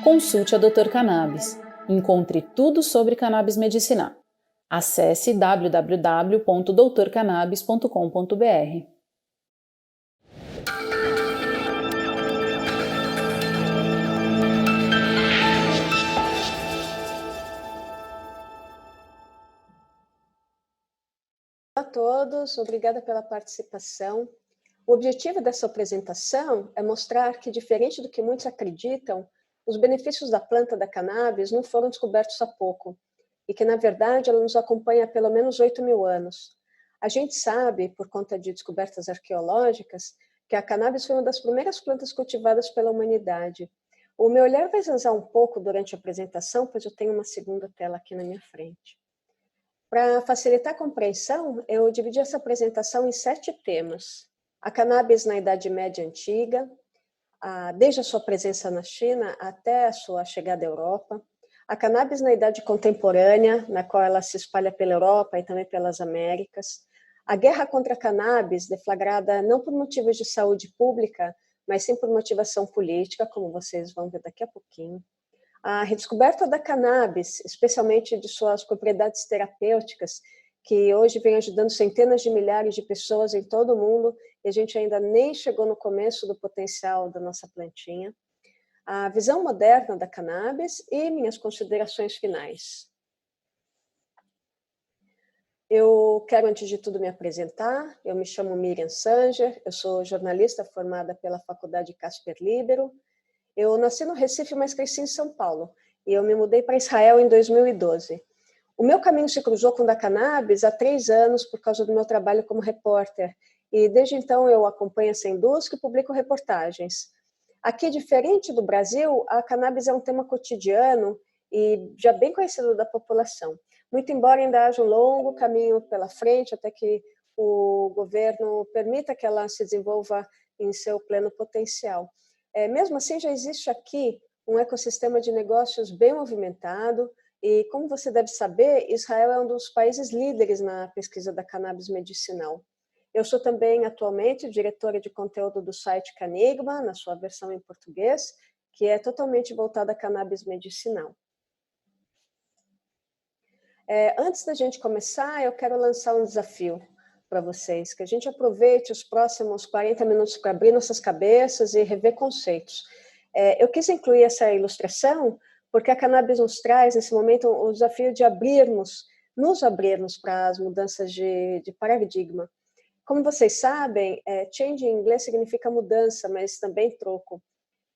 consulte a Dr. Cannabis. Encontre tudo sobre cannabis medicinal. Acesse www.doutorcannabis.com.br. Olá a todos, obrigada pela participação. O objetivo dessa apresentação é mostrar que, diferente do que muitos acreditam, os benefícios da planta da cannabis não foram descobertos há pouco, e que, na verdade, ela nos acompanha há pelo menos 8.000 anos. A gente sabe, por conta de descobertas arqueológicas, que a cannabis foi uma das primeiras plantas cultivadas pela humanidade. O meu olhar vai zanzar um pouco durante a apresentação, pois eu tenho uma segunda tela aqui na minha frente. Para facilitar a compreensão, eu dividi essa apresentação em 7 temas. A cannabis na Idade Média Antiga, desde a sua presença na China até a sua chegada à Europa. A cannabis na Idade Contemporânea, na qual ela se espalha pela Europa e também pelas Américas. A guerra contra a cannabis, deflagrada não por motivos de saúde pública, mas sim por motivação política, como vocês vão ver daqui a pouquinho. A redescoberta da cannabis, especialmente de suas propriedades terapêuticas, que hoje vem ajudando centenas de milhares de pessoas em todo o mundo, e a gente ainda nem chegou no começo do potencial da nossa plantinha. A visão moderna da cannabis e minhas considerações finais. Eu quero, antes de tudo, me apresentar. Eu me chamo Miriam Sanger, eu sou jornalista formada pela Faculdade Casper Libero. Eu nasci no Recife, mas cresci em São Paulo, e eu me mudei para Israel em 2012. O meu caminho se cruzou com o da cannabis há 3 anos por causa do meu trabalho como repórter, e desde então eu acompanho essa indústria e publico reportagens. Aqui, diferente do Brasil, a cannabis é um tema cotidiano e já bem conhecido da população, muito embora ainda haja um longo caminho pela frente até que o governo permita que ela se desenvolva em seu pleno potencial. Mesmo assim, já existe aqui um ecossistema de negócios bem movimentado e, como você deve saber, Israel é um dos países líderes na pesquisa da cannabis medicinal. Eu sou também, atualmente, diretora de conteúdo do site Canigma, na sua versão em português, que é totalmente voltada à cannabis medicinal. Antes da gente começar, eu quero lançar um desafio para vocês, que a gente aproveite os próximos 40 minutos para abrir nossas cabeças e rever conceitos. Eu quis incluir essa ilustração porque a cannabis nos traz, nesse momento, o desafio de nos abrirmos para as mudanças de paradigma. Como vocês sabem, change em inglês significa mudança, mas também troco.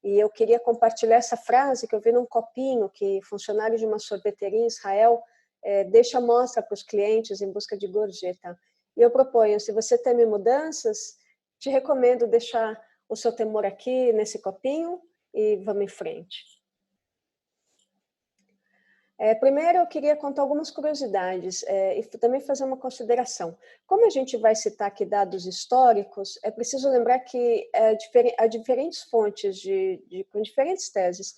E eu queria compartilhar essa frase que eu vi num copinho que funcionário de uma sorveteria em Israel deixa amostra para os clientes em busca de gorjeta. E eu proponho, se você teme mudanças, te recomendo deixar o seu temor aqui nesse copinho e vamos em frente. Primeiro, eu queria contar algumas curiosidades e também fazer uma consideração. Como a gente vai citar aqui dados históricos, é preciso lembrar que há diferentes fontes com diferentes teses.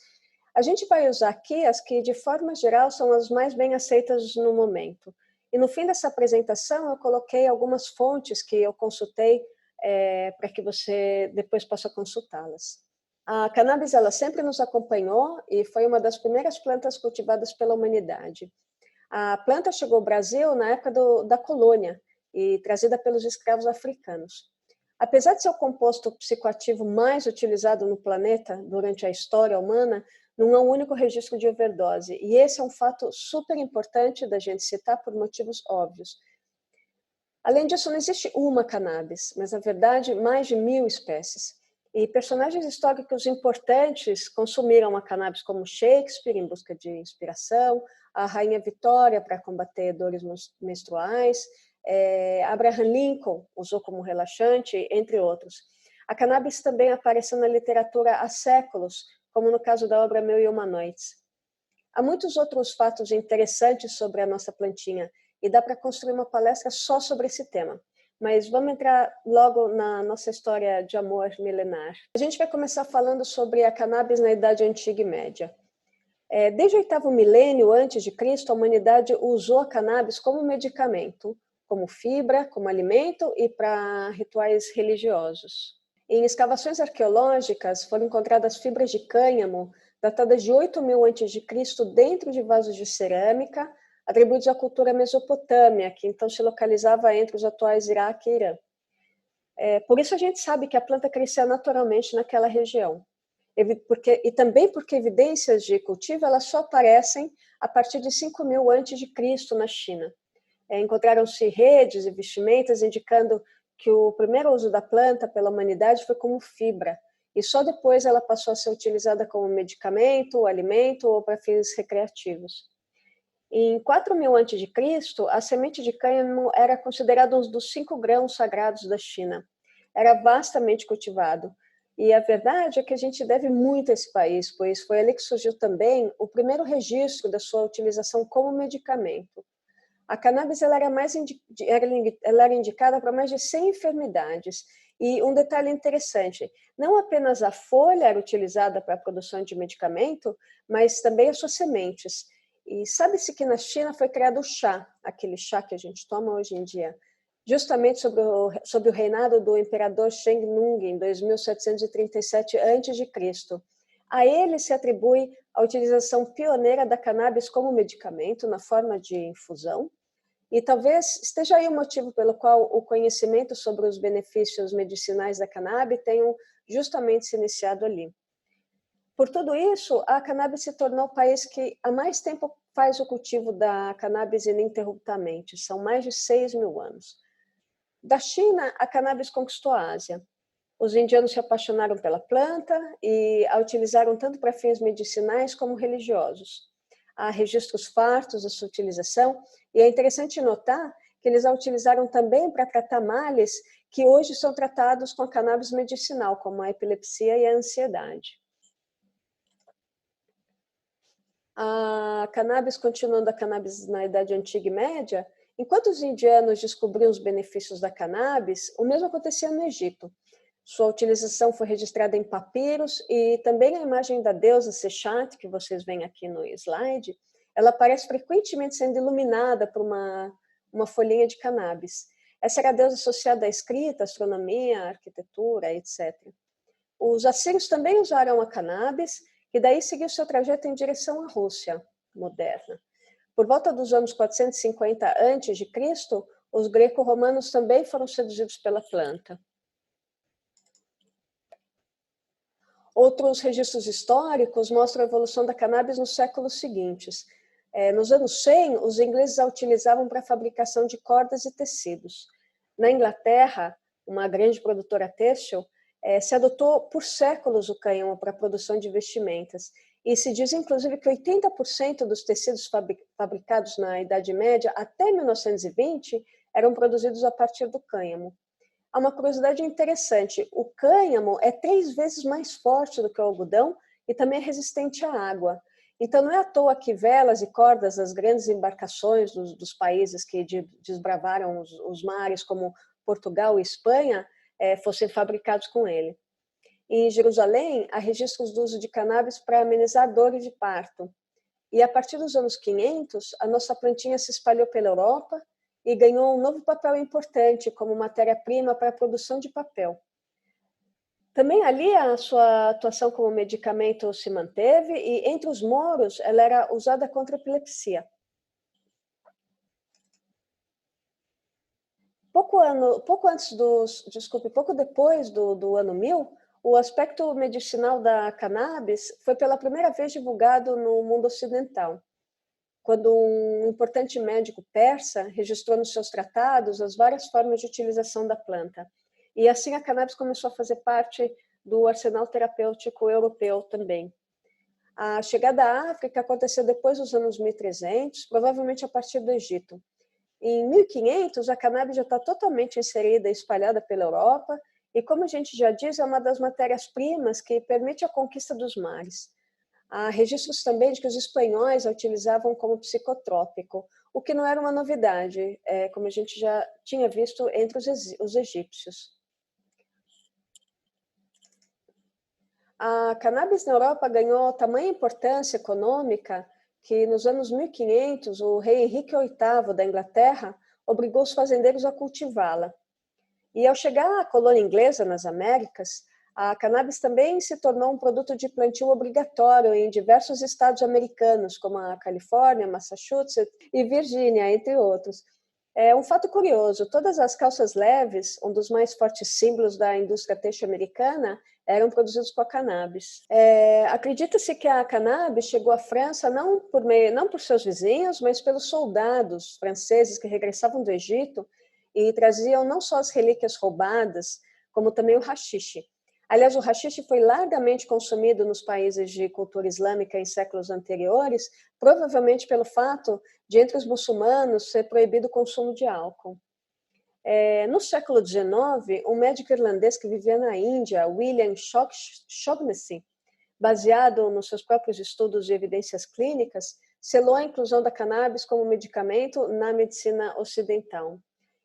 A gente vai usar aqui as que, de forma geral, são as mais bem aceitas no momento. E no fim dessa apresentação, eu coloquei algumas fontes que eu consultei para que você depois possa consultá-las. A cannabis ela sempre nos acompanhou e foi uma das primeiras plantas cultivadas pela humanidade. A planta chegou ao Brasil na época da colônia e trazida pelos escravos africanos. Apesar de ser o composto psicoativo mais utilizado no planeta durante a história humana, não há um único registro de overdose. E esse é um fato super importante da gente citar por motivos óbvios. Além disso, não existe uma cannabis, mas, na verdade, mais de 1.000 espécies. E personagens históricos importantes consumiram a cannabis, como Shakespeare, em busca de inspiração, a Rainha Vitória, para combater dores menstruais, Abraham Lincoln usou como relaxante, entre outros. A cannabis também apareceu na literatura há séculos, como no caso da obra Mil e Uma Noites. Há muitos outros fatos interessantes sobre a nossa plantinha, e dá para construir uma palestra só sobre esse tema. Mas vamos entrar logo na nossa história de amor milenar. A gente vai começar falando sobre a cannabis na Idade Antiga e Média. Desde o 8º milênio antes de Cristo, a humanidade usou a cannabis como medicamento, como fibra, como alimento e para rituais religiosos. Em escavações arqueológicas foram encontradas fibras de cânhamo datadas de 8.000 a.C., dentro de vasos de cerâmica, atribuídos à cultura mesopotâmia, que então se localizava entre os atuais Iraque e Irã. Por isso a gente sabe que a planta crescia naturalmente naquela região. E também porque evidências de cultivo elas só aparecem a partir de 5.000 a.C. na China. Encontraram-se redes e vestimentas indicando que o primeiro uso da planta pela humanidade foi como fibra, e só depois ela passou a ser utilizada como medicamento, alimento ou para fins recreativos. Em 4.000 a.C., a semente de cânhamo era considerada um dos 5 grãos sagrados da China. Era vastamente cultivado. E a verdade é que a gente deve muito a esse país, pois foi ali que surgiu também o primeiro registro da sua utilização como medicamento. A cannabis ela era indicada para mais de 100 enfermidades. E um detalhe interessante, não apenas a folha era utilizada para a produção de medicamento, mas também as suas sementes. E sabe-se que na China foi criado o chá, aquele chá que a gente toma hoje em dia, justamente sob o reinado do imperador Sheng Nung, em 2737 a.C. A ele se atribui a utilização pioneira da cannabis como medicamento na forma de infusão, e talvez esteja aí o motivo pelo qual o conhecimento sobre os benefícios medicinais da cannabis tenham justamente se iniciado ali. Por tudo isso, a cannabis se tornou o país que há mais tempo faz o cultivo da cannabis ininterruptamente, são mais de 6.000 anos. Da China, a cannabis conquistou a Ásia. Os indianos se apaixonaram pela planta e a utilizaram tanto para fins medicinais como religiosos. Há registros fartos da sua utilização e é interessante notar que eles a utilizaram também para tratar males que hoje são tratados com a cannabis medicinal, como a epilepsia e a ansiedade. A cannabis, continuando a cannabis na Idade Antiga e Média, enquanto os indianos descobriam os benefícios da cannabis, o mesmo acontecia no Egito. Sua utilização foi registrada em papiros e também a imagem da deusa Sechat, que vocês veem aqui no slide, ela aparece frequentemente sendo iluminada por uma folhinha de cannabis. Essa era a deusa associada à escrita, astronomia, arquitetura, etc. Os assírios também usaram a cannabis e daí seguiu seu trajeto em direção à Rússia moderna. Por volta dos anos 450 a.C., os greco-romanos também foram seduzidos pela planta. Outros registros históricos mostram a evolução da cannabis nos séculos seguintes. Nos anos 100, os ingleses a utilizavam para a fabricação de cordas e tecidos. Na Inglaterra, uma grande produtora têxtil, se adotou por séculos o cânhamo para a produção de vestimentas. E se diz, inclusive, que 80% dos tecidos fabricados na Idade Média até 1920 eram produzidos a partir do cânhamo. Há uma curiosidade interessante, o cânhamo é 3 vezes mais forte do que o algodão e também é resistente à água. Então não é à toa que velas e cordas das grandes embarcações dos países que desbravaram os mares, como Portugal e Espanha, fossem fabricados com ele. Em Jerusalém, há registros do uso de cannabis para amenizar dores de parto. E a partir dos anos 500, a nossa plantinha se espalhou pela Europa e ganhou um novo papel importante como matéria-prima para a produção de papel. Também ali a sua atuação como medicamento se manteve e entre os mouros ela era usada contra a epilepsia. Pouco depois do ano 1000, o aspecto medicinal da cannabis foi pela primeira vez divulgado no mundo ocidental, quando um importante médico persa registrou nos seus tratados as várias formas de utilização da planta. E assim a cannabis começou a fazer parte do arsenal terapêutico europeu também. A chegada à África aconteceu depois dos anos 1300, provavelmente a partir do Egito. Em 1500, a cannabis já está totalmente inserida e espalhada pela Europa, e como a gente já diz, é uma das matérias-primas que permite a conquista dos mares. Há registros também de que os espanhóis a utilizavam como psicotrópico, o que não era uma novidade, como a gente já tinha visto entre os egípcios. A cannabis na Europa ganhou tamanha importância econômica que nos anos 1500 o rei Henrique VIII da Inglaterra obrigou os fazendeiros a cultivá-la. E ao chegar à colônia inglesa nas Américas, A cannabis também se tornou um produto de plantio obrigatório em diversos estados americanos, como a Califórnia, Massachusetts e Virgínia, entre outros. É um fato curioso, todas as calças leves, um dos mais fortes símbolos da indústria têxtil americana, eram produzidos com a cannabis. Acredita-se que a cannabis chegou à França não por seus vizinhos, mas pelos soldados franceses que regressavam do Egito e traziam não só as relíquias roubadas, como também o haxixe. Aliás, o haxixe foi largamente consumido nos países de cultura islâmica em séculos anteriores, provavelmente pelo fato de, entre os muçulmanos, ser proibido o consumo de álcool. No século XIX, um médico irlandês que vivia na Índia, William Shaughnessy, baseado nos seus próprios estudos de evidências clínicas, selou a inclusão da cannabis como medicamento na medicina ocidental.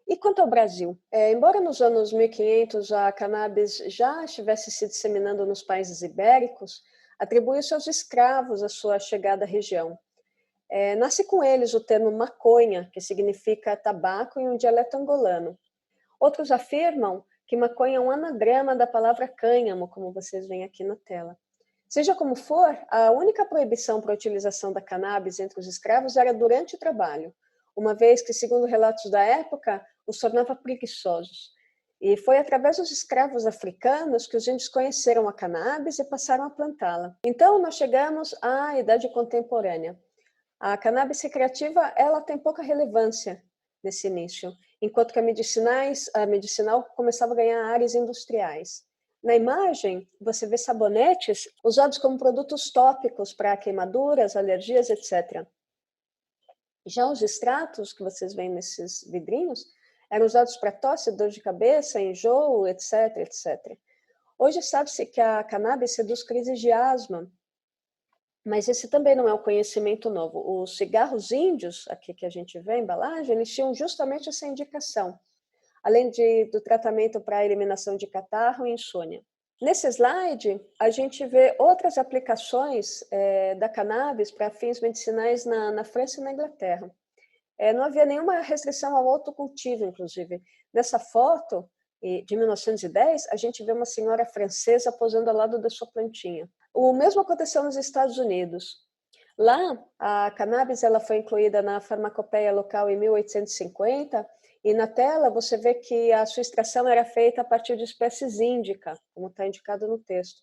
E quanto ao Brasil? Embora nos anos 1500 a cannabis já estivesse se disseminando nos países ibéricos, atribui os seus escravos à sua chegada à região. Nasce com eles o termo maconha, que significa tabaco em um dialeto angolano. Outros afirmam que maconha é um anagrama da palavra cânhamo, como vocês veem aqui na tela. Seja como for, a única proibição para a utilização da cannabis entre os escravos era durante o trabalho, uma vez que, segundo relatos da época, os tornava preguiçosos. E foi através dos escravos africanos que os índios conheceram a cannabis e passaram a plantá-la. Então, nós chegamos à Idade Contemporânea. A cannabis recreativa ela tem pouca relevância nesse início, enquanto que a medicinal começava a ganhar áreas industriais. Na imagem, você vê sabonetes usados como produtos tópicos para queimaduras, alergias, etc. Já os extratos que vocês veem nesses vidrinhos eram usados para tosse, dor de cabeça, enjoo, etc, etc. Hoje sabe-se que a cannabis reduz crises de asma, mas esse também não é um conhecimento novo. Os cigarros índios, aqui que a gente vê a embalagem, eles tinham justamente essa indicação, além do tratamento para a eliminação de catarro e insônia. Nesse slide, a gente vê outras aplicações da cannabis para fins medicinais na França e na Inglaterra. Não havia nenhuma restrição ao autocultivo, inclusive. Nessa foto, de 1910, a gente vê uma senhora francesa posando ao lado da sua plantinha. O mesmo aconteceu nos Estados Unidos. Lá, a cannabis ela foi incluída na farmacopeia local em 1850, e na tela você vê que a sua extração era feita a partir de espécies índica, como está indicado no texto.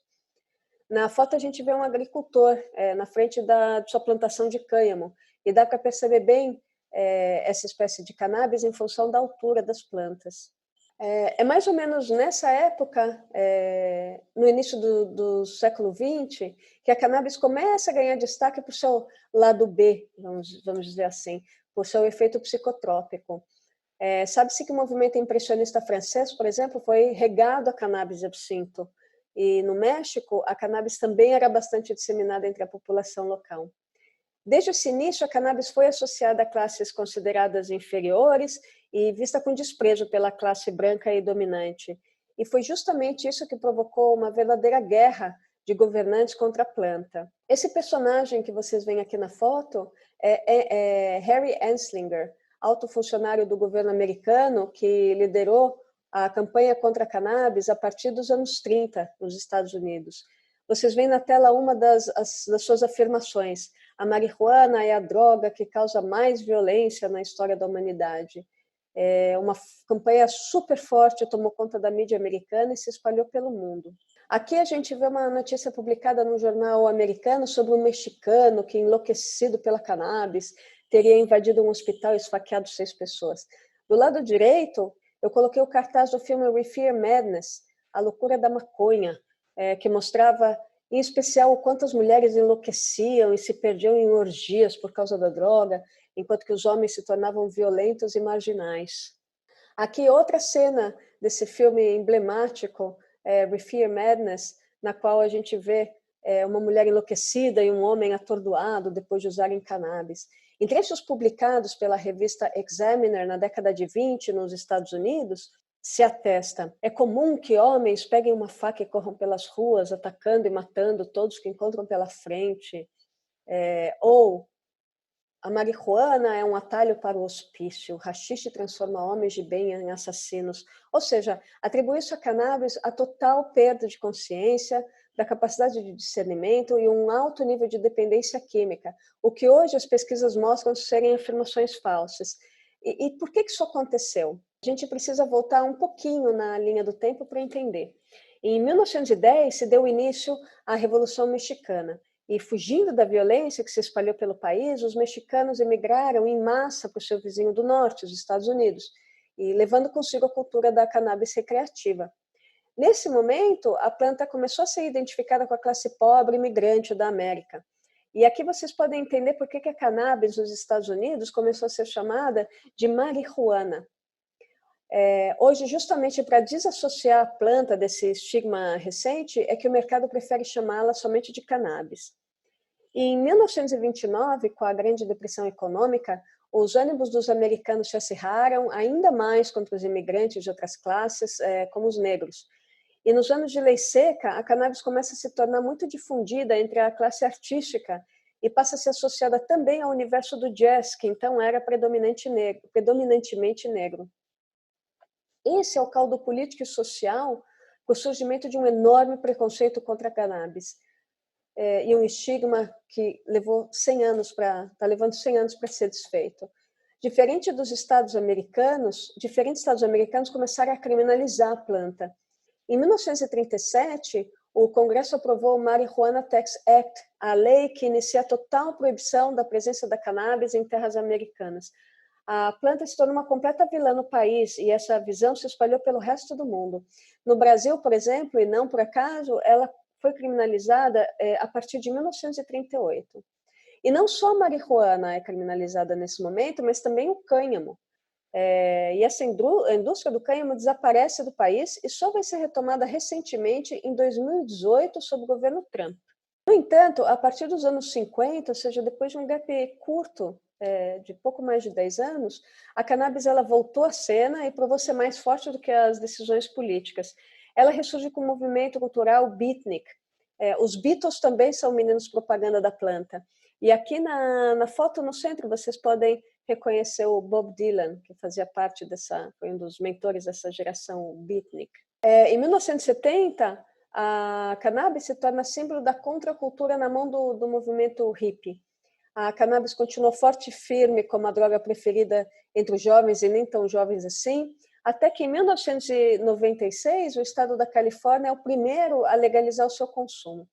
Na foto a gente vê um agricultor na frente de sua plantação de cânhamo, e dá para perceber bem essa espécie de cannabis em função da altura das plantas. É mais ou menos nessa época, no início do século XX, que a cannabis começa a ganhar destaque por seu lado B, vamos dizer assim, por seu efeito psicotrópico. Sabe-se que o movimento impressionista francês, por exemplo, foi regado a cannabis e absinto. E no México, a cannabis também era bastante disseminada entre a população local. Desde esse início, a cannabis foi associada a classes consideradas inferiores e vista com desprezo pela classe branca e dominante. E foi justamente isso que provocou uma verdadeira guerra de governantes contra a planta. Esse personagem que vocês veem aqui na foto é Harry Anslinger, alto funcionário do governo americano que liderou a campanha contra a cannabis a partir dos anos 30 nos Estados Unidos. Vocês veem na tela uma das suas afirmações: a marihuana é a droga que causa mais violência na história da humanidade. Uma campanha super forte tomou conta da mídia americana e se espalhou pelo mundo. Aqui a gente vê uma notícia publicada no jornal americano sobre um mexicano que, enlouquecido pela cannabis, teria invadido um hospital e esfaqueado 6 pessoas. Do lado direito, eu coloquei o cartaz do filme Reefer Madness, A Loucura da Maconha, que mostrava, em especial, o quanto as mulheres enlouqueciam e se perdiam em orgias por causa da droga, enquanto que os homens se tornavam violentos e marginais. Aqui outra cena desse filme emblemático, Reefer Madness, na qual a gente vê uma mulher enlouquecida e um homem atordoado depois de usarem cannabis. Em trechos publicados pela revista Examiner na década de 20 nos Estados Unidos, se atesta: é comum que homens peguem uma faca e corram pelas ruas, atacando e matando todos que encontram pela frente. Ou A marihuana é um atalho para o hospício, o haxixe transforma homens de bem em assassinos. Ou seja, atribui isso a cannabis a total perda de consciência, da capacidade de discernimento e um alto nível de dependência química, o que hoje as pesquisas mostram serem afirmações falsas. E por que isso aconteceu? A gente precisa voltar um pouquinho na linha do tempo para entender. Em 1910 se deu início à Revolução Mexicana. E fugindo da violência que se espalhou pelo país, os mexicanos emigraram em massa para o seu vizinho do norte, os Estados Unidos, e levando consigo a cultura da cannabis recreativa. Nesse momento, a planta começou a ser identificada com a classe pobre imigrante da América. E aqui vocês podem entender por que a cannabis nos Estados Unidos começou a ser chamada de marihuana. Hoje, justamente para desassociar a planta desse estigma recente, é que o mercado prefere chamá-la somente de cannabis. Em 1929, com a Grande Depressão Econômica, os ânimos dos americanos se acirraram ainda mais contra os imigrantes de outras classes, como os negros. E nos anos de lei seca, a cannabis começa a se tornar muito difundida entre a classe artística e passa a ser associada também ao universo do jazz, que então era predominantemente negro. Esse é o caldo político e social para o surgimento de um enorme preconceito contra a cannabis. E um estigma que levou 100 anos está levando 100 anos para ser desfeito. Diferentes estados americanos começaram a criminalizar a planta. Em 1937, o Congresso aprovou o Marijuana Tax Act, a lei que inicia a total proibição da presença da cannabis em terras americanas. A planta se tornou uma completa vilã no país e essa visão se espalhou pelo resto do mundo. No Brasil, por exemplo, e não por acaso, ela foi criminalizada a partir de 1938. E não só a marihuana é criminalizada nesse momento, mas também o cânhamo. E essa indústria do cânhamo desaparece do país e só vai ser retomada recentemente, em 2018, sob o governo Trump. No entanto, a partir dos anos 50, ou seja, depois de um gap curto, de pouco mais de 10 anos, a cannabis ela voltou à cena e provou ser mais forte do que as decisões políticas. Ela ressurge com o movimento cultural beatnik. Os Beatles também são meninos propaganda da planta. E aqui na foto no centro vocês podem reconhecer o Bob Dylan, que fazia parte foi um dos mentores dessa geração beatnik. Em 1970, a cannabis se torna símbolo da contracultura na mão do movimento hippie. A cannabis continuou forte e firme como a droga preferida entre os jovens e nem tão jovens assim, até que em 1996 o estado da Califórnia é o primeiro a legalizar o seu consumo.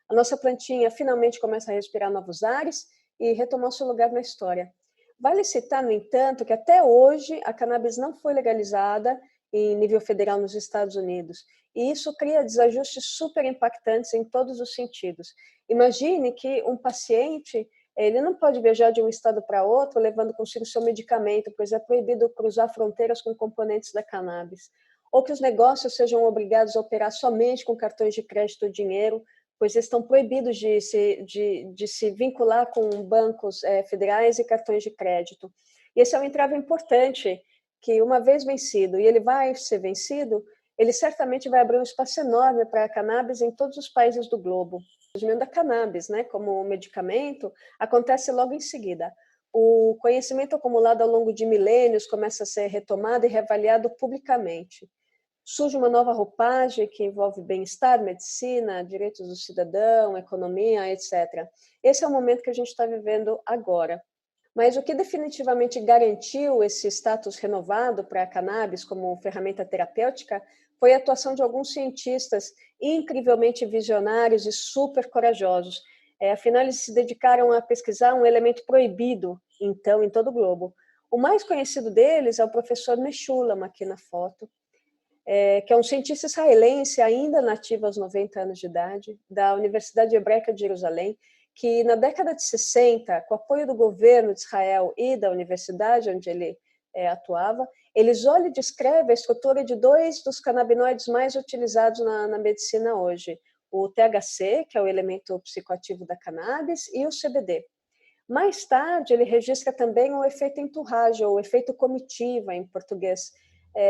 A nossa plantinha finalmente começa a respirar novos ares e retomar seu lugar na história. Vale citar, no entanto, que até hoje a cannabis não foi legalizada em nível federal nos Estados Unidos. E isso cria desajustes super impactantes em todos os sentidos. Imagine que um paciente ele não pode viajar de um estado para outro levando consigo seu medicamento, pois é proibido cruzar fronteiras com componentes da cannabis. Ou que os negócios sejam obrigados a operar somente com cartões de crédito ou dinheiro, pois eles estão proibidos de se vincular com bancos federais e cartões de crédito. E esse é um entrave importante, que uma vez vencido, e ele vai ser vencido, ele certamente vai abrir um espaço enorme para a cannabis em todos os países do globo. O surgimento da cannabis, como medicamento, acontece logo em seguida. O conhecimento acumulado ao longo de milênios começa a ser retomado e reavaliado publicamente. Surge uma nova roupagem que envolve bem-estar, medicina, direitos do cidadão, economia, etc. Esse é o momento que a gente está vivendo agora. Mas o que definitivamente garantiu esse status renovado para a cannabis como ferramenta terapêutica foi a atuação de alguns cientistas incrivelmente visionários e super corajosos. Afinal, eles se dedicaram a pesquisar um elemento proibido, então, em todo o globo. O mais conhecido deles é o professor Meshulam, aqui na foto, que é um cientista israelense ainda nativo aos 90 anos de idade, da Universidade Hebraica de Jerusalém, que na década de 60, com o apoio do governo de Israel e da universidade onde ele atuava, ele isola e descreve a estrutura de dois dos canabinoides mais utilizados na medicina hoje, o THC, que é o elemento psicoativo da cannabis, e o CBD. Mais tarde, ele registra também o efeito entourage, ou efeito comitiva, em português,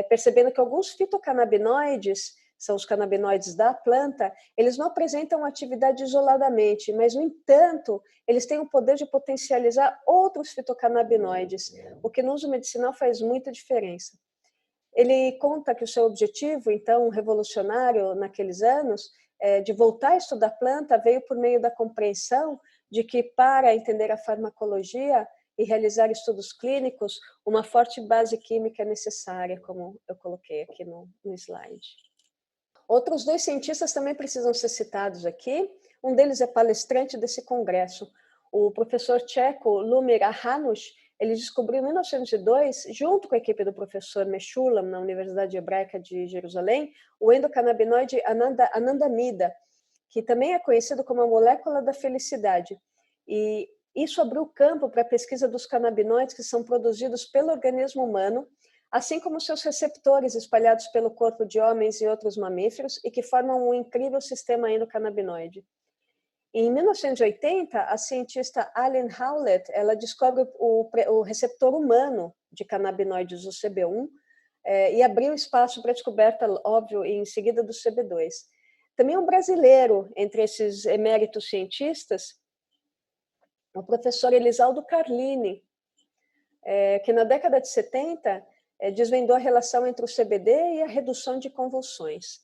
percebendo que alguns fitocannabinoides são os canabinoides da planta, eles não apresentam atividade isoladamente, mas, no entanto, eles têm o poder de potencializar outros fitocannabinoides, o que no uso medicinal faz muita diferença. Ele conta que o seu objetivo, então, revolucionário naqueles anos, de voltar a estudar planta, veio por meio da compreensão de que, para entender a farmacologia e realizar estudos clínicos, uma forte base química é necessária, como eu coloquei aqui no slide. Outros 2 cientistas também precisam ser citados aqui. Um deles é palestrante desse congresso, o professor tcheco Lumir Ahanush. Ele descobriu em 1902, junto com a equipe do professor Meshulam, na Universidade Hebraica de Jerusalém, o endocannabinoide anandamida, que também é conhecido como a molécula da felicidade. E isso abriu o campo para a pesquisa dos canabinoides que são produzidos pelo organismo humano, assim como seus receptores espalhados pelo corpo de homens e outros mamíferos e que formam um incrível sistema endocannabinoide. Em 1980, a cientista Allen Howlett, ela descobre o receptor humano de canabinoides, o CB1, e abriu espaço para a descoberta, óbvio, em seguida do CB2. Também um brasileiro entre esses eméritos cientistas, o professor Elisaldo Carlini, que na década de 70 desvendou a relação entre o CBD e a redução de convulsões.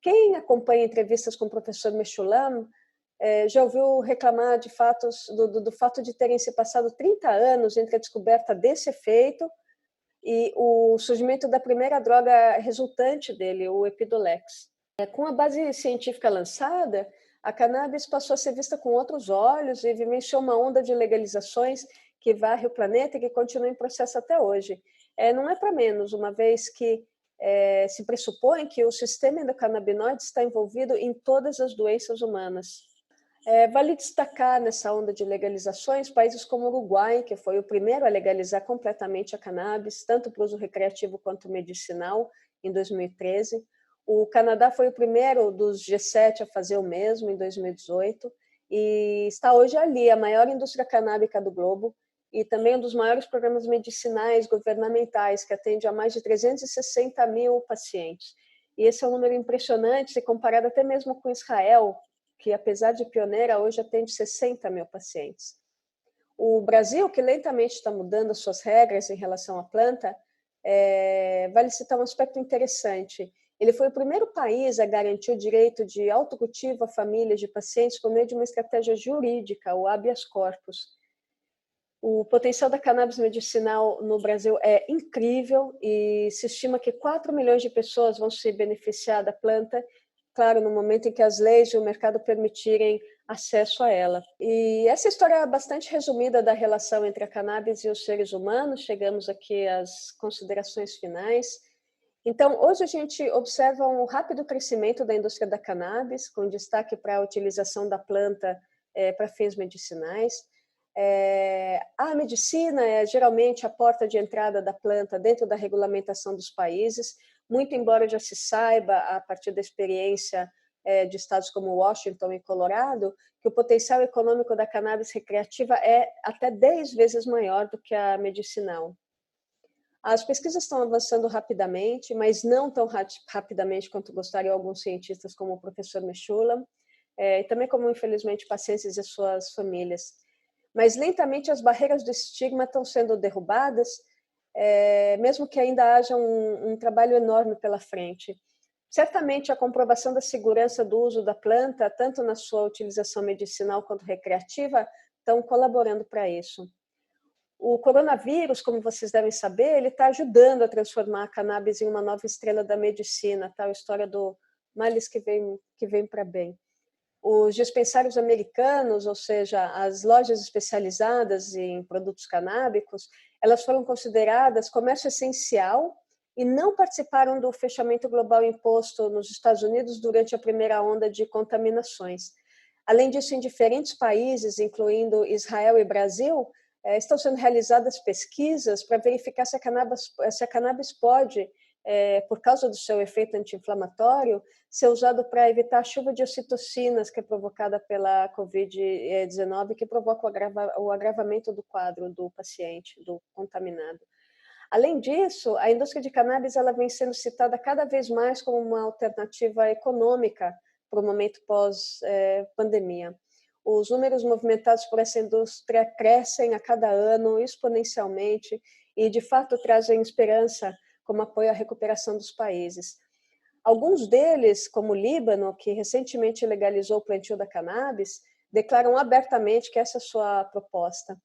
Quem acompanha entrevistas com o professor Meshulam já ouviu reclamar de do fato de terem se passado 30 anos entre a descoberta desse efeito e o surgimento da primeira droga resultante dele, o Epidolex. Com a base científica lançada, a cannabis passou a ser vista com outros olhos e vivenciou uma onda de legalizações que varre o planeta e que continua em processo até hoje. Não é para menos, uma vez que se pressupõe que o sistema endocannabinoide está envolvido em todas as doenças humanas. Vale destacar nessa onda de legalizações países como o Uruguai, que foi o primeiro a legalizar completamente a cannabis, tanto para uso recreativo quanto medicinal, em 2013. O Canadá foi o primeiro dos G7 a fazer o mesmo, em 2018, e está hoje ali a maior indústria canábica do globo e também um dos maiores programas medicinais governamentais, que atende a mais de 360 mil pacientes. E esse é um número impressionante, se comparado até mesmo com Israel, que, apesar de pioneira, hoje atende 60 mil pacientes. O Brasil, que lentamente está mudando as suas regras em relação à planta, vale citar um aspecto interessante. Ele foi o primeiro país a garantir o direito de autocultivo a famílias de pacientes por meio de uma estratégia jurídica, o habeas corpus. O potencial da cannabis medicinal no Brasil é incrível e se estima que 4 milhões de pessoas vão se beneficiar da planta, claro, no momento em que as leis e o mercado permitirem acesso a ela. E essa história é bastante resumida da relação entre a cannabis e os seres humanos. Chegamos aqui às considerações finais. Então, hoje a gente observa um rápido crescimento da indústria da cannabis, com destaque para a utilização da planta para fins medicinais. A medicina é geralmente a porta de entrada da planta dentro da regulamentação dos países, muito embora já se saiba, a partir da experiência de estados como Washington e Colorado, que o potencial econômico da cannabis recreativa é até 10 vezes maior do que a medicinal. As pesquisas estão avançando rapidamente, mas não tão rapidamente quanto gostariam alguns cientistas, como o professor Meshulam, e também como, infelizmente, pacientes e suas famílias. Mas lentamente as barreiras do estigma estão sendo derrubadas, mesmo que ainda haja um trabalho enorme pela frente. Certamente a comprovação da segurança do uso da planta, tanto na sua utilização medicinal quanto recreativa, estão colaborando para isso. O coronavírus, como vocês devem saber, ele está ajudando a transformar a cannabis em uma nova estrela da medicina, tal história do males que vem para bem. Os dispensários americanos, ou seja, as lojas especializadas em produtos canábicos, elas foram consideradas comércio essencial e não participaram do fechamento global imposto nos Estados Unidos durante a primeira onda de contaminações. Além disso, em diferentes países, incluindo Israel e Brasil, estão sendo realizadas pesquisas para verificar se a cannabis pode, por causa do seu efeito anti-inflamatório, ser usado para evitar a chuva de ocitocinas que é provocada pela Covid-19, que provoca o agravamento do quadro do paciente, do contaminado. Além disso, a indústria de cannabis ela vem sendo citada cada vez mais como uma alternativa econômica para o momento pós-pandemia. Os números movimentados por essa indústria crescem a cada ano exponencialmente e, de fato, trazem esperança como apoio à recuperação dos países. Alguns deles, como o Líbano, que recentemente legalizou o plantio da cannabis, declaram abertamente que essa é a sua proposta.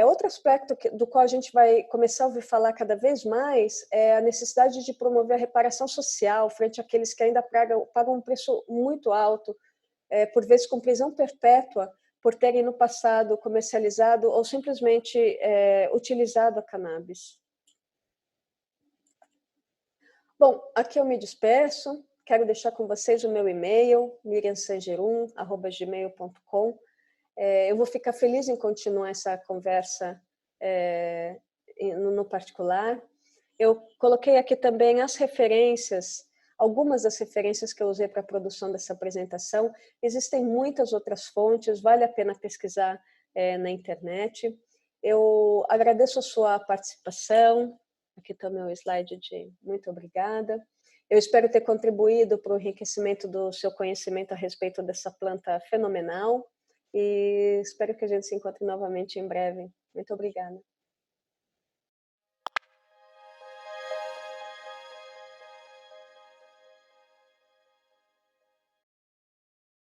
Outro aspecto do qual a gente vai começar a ouvir falar cada vez mais é a necessidade de promover a reparação social frente àqueles que ainda pagam um preço muito alto, por vezes com prisão perpétua, por terem no passado comercializado ou simplesmente utilizado a cannabis. Bom, aqui eu me despeço. Quero deixar com vocês o meu e-mail, miriamsangerum@gmail.com. Eu vou ficar feliz em continuar essa conversa no particular. Eu coloquei aqui também as referências, algumas das referências que eu usei para a produção dessa apresentação. Existem muitas outras fontes, vale a pena pesquisar na internet. Eu agradeço a sua participação. Aqui está o meu slide de muito obrigada. Eu espero ter contribuído para o enriquecimento do seu conhecimento a respeito dessa planta fenomenal. E espero que a gente se encontre novamente em breve. Muito obrigada.